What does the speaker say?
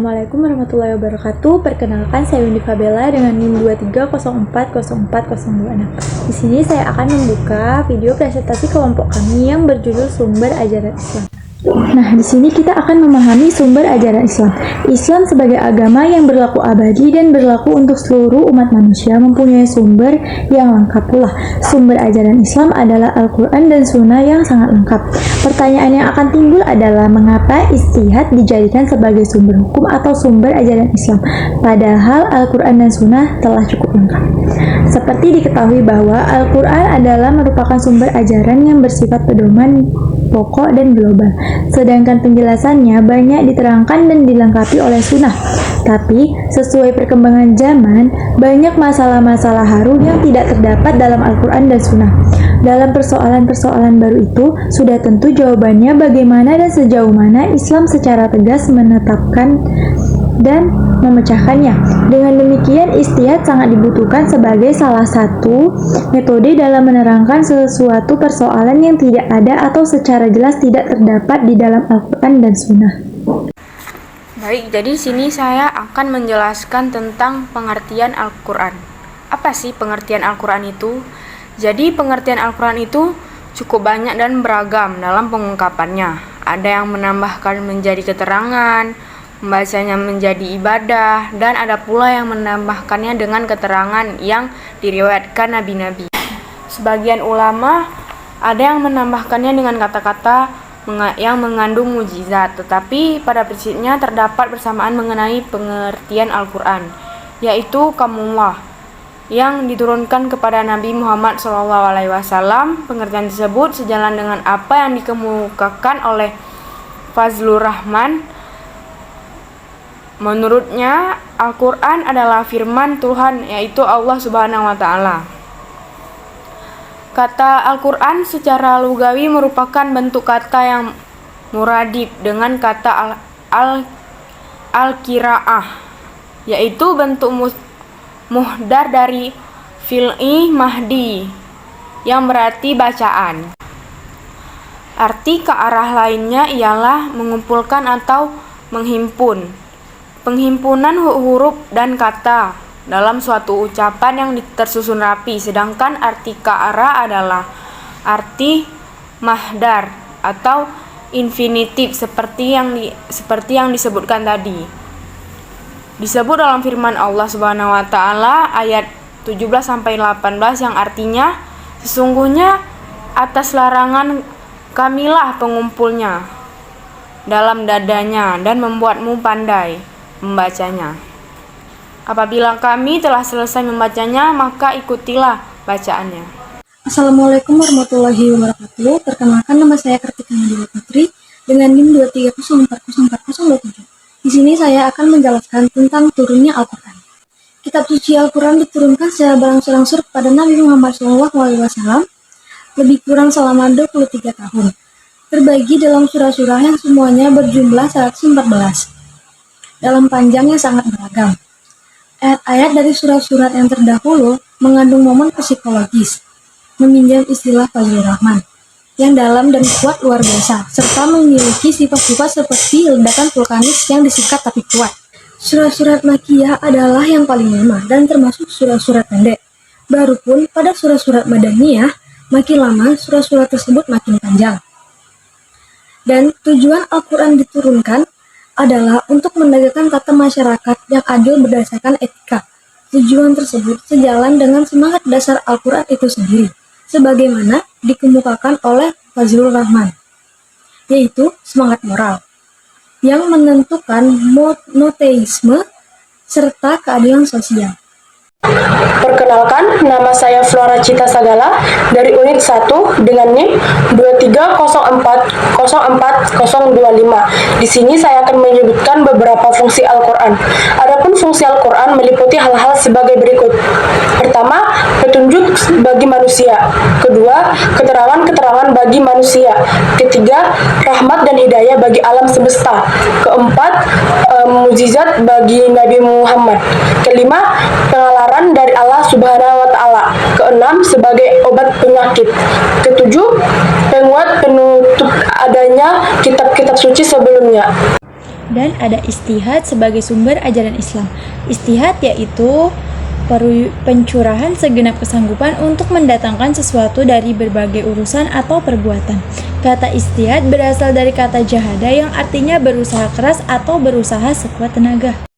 Assalamualaikum warahmatullahi wabarakatuh. Perkenalkan, saya Windy Fabella dengan NIM 23040402. Di sini saya akan membuka video presentasi kelompok kami yang berjudul Sumber Ajaran Islam. Nah, di sini kita akan memahami sumber ajaran Islam. Islam sebagai agama yang berlaku abadi dan berlaku untuk seluruh umat manusia mempunyai sumber yang lengkap pula. Sumber ajaran Islam adalah Al-Quran dan Sunnah yang sangat lengkap. Pertanyaan yang akan timbul adalah mengapa ijtihad dijadikan sebagai sumber hukum atau sumber ajaran Islam, padahal Al-Quran dan Sunnah telah cukup lengkap. Seperti diketahui bahwa Al-Quran adalah merupakan sumber ajaran yang bersifat pedoman pokok dan global, sedangkan penjelasannya banyak diterangkan dan dilengkapi oleh sunnah. Tapi, sesuai perkembangan zaman, banyak masalah-masalah haru yang tidak terdapat dalam Al-Quran dan sunnah. Dalam persoalan-persoalan baru itu, sudah tentu jawabannya bagaimana dan sejauh mana Islam secara tegas menetapkan dan memecahkannya. Dengan demikian, ijtihad sangat dibutuhkan sebagai salah satu metode dalam menerangkan sesuatu persoalan yang tidak ada atau secara jelas tidak terdapat di dalam Al-Quran dan Sunnah. Baik, jadi sini saya akan menjelaskan tentang pengertian Al-Quran. Apa sih pengertian Al-Quran itu? Jadi pengertian Al-Quran itu cukup banyak dan beragam dalam pengungkapannya. Ada yang menambahkan menjadi keterangan, membacanya menjadi ibadah, dan ada pula yang menambahkannya dengan keterangan yang diriwayatkan nabi-nabi. Sebagian ulama ada yang menambahkannya dengan kata-kata yang mengandung mukjizat, tetapi pada prinsipnya terdapat persamaan mengenai pengertian Al-Quran, yaitu kalamullah yang diturunkan kepada Nabi Muhammad SAW. Pengertian tersebut sejalan dengan apa yang dikemukakan oleh Fazlur Rahman. Menurutnya, Al-Quran adalah firman Tuhan, yaitu Allah Subhanahu wa Ta'ala. Kata Al-Quran secara lugawi merupakan bentuk kata yang muradif dengan kata al-qiraah, yaitu bentuk muhdar dari fi'li mahdi yang berarti bacaan. Arti ke arah lainnya ialah mengumpulkan atau menghimpun. Penghimpunan huruf dan kata dalam suatu ucapan yang tersusun rapi, sedangkan arti ka'ara adalah arti mahdar atau infinitif seperti yang disebutkan tadi. Disebut dalam firman Allah Subhanahu wa Ta'ala ayat 17-18 yang artinya, sesungguhnya atas larangan kamilah pengumpulnya dalam dadanya dan membuatmu pandai membacanya. Apabila kami telah selesai membacanya, maka ikutilah bacaannya. Assalamualaikum warahmatullahi wabarakatuh. Perkenalkan, nama saya Kartika Nadila Putri dengan NIM 23040427. Di sini saya akan menjelaskan tentang turunnya Al-Quran. Kitab suci Al-Quran diturunkan secara berangsur-angsur kepada Nabi Muhammad SAW lebih kurang selama 23 tahun. Terbagi dalam surah-surah yang semuanya berjumlah 114. Dalam panjangnya sangat beragam. Ayat-ayat dari surat-surat yang terdahulu mengandung momen psikologis, meminjam istilah Fazlur Rahman, yang dalam dan kuat luar biasa, serta memiliki sifat-sifat seperti ledakan vulkanis yang disikat tapi kuat. Surat-surat Makkiyah adalah yang paling lama dan termasuk surat-surat pendek. Baru pun pada surat-surat Madaniyah, makin lama surat-surat tersebut makin panjang. Dan tujuan Al-Quran diturunkan adalah untuk menegakkan tata masyarakat yang adil berdasarkan etika. Tujuan tersebut sejalan dengan semangat dasar Al-Quran itu sendiri, sebagaimana dikemukakan oleh Fazlur Rahman, yaitu semangat moral, yang menentukan monoteisme serta keadilan sosial. Perkenalkan, nama saya Flora Cita Sagala dari unit 1 dengan NIM 23040425. Di sini saya akan menyebutkan beberapa fungsi Al-Quran. Adapun fungsi Al-Quran meliputi hal-hal sebagai berikut. Pertama, petunjuk bagi manusia. Kedua, keterangan-keterangan bagi manusia. Ketiga, rahmat dan hidayah bagi alam semesta. Keempat, mukjizat bagi Nabi Muhammad. Kelima, penalaran dari Allah Subhanahu wa Ta'ala. Keenam, sebagai obat penyakit. Ketujuh, penguat penutup adanya kitab-kitab suci sebelumnya. Dan ada ijtihad sebagai sumber ajaran Islam. Ijtihad yaitu pencurahan segenap kesanggupan untuk mendatangkan sesuatu dari berbagai urusan atau perbuatan. Kata ijtihad berasal dari kata jahada yang artinya berusaha keras atau berusaha sekuat tenaga.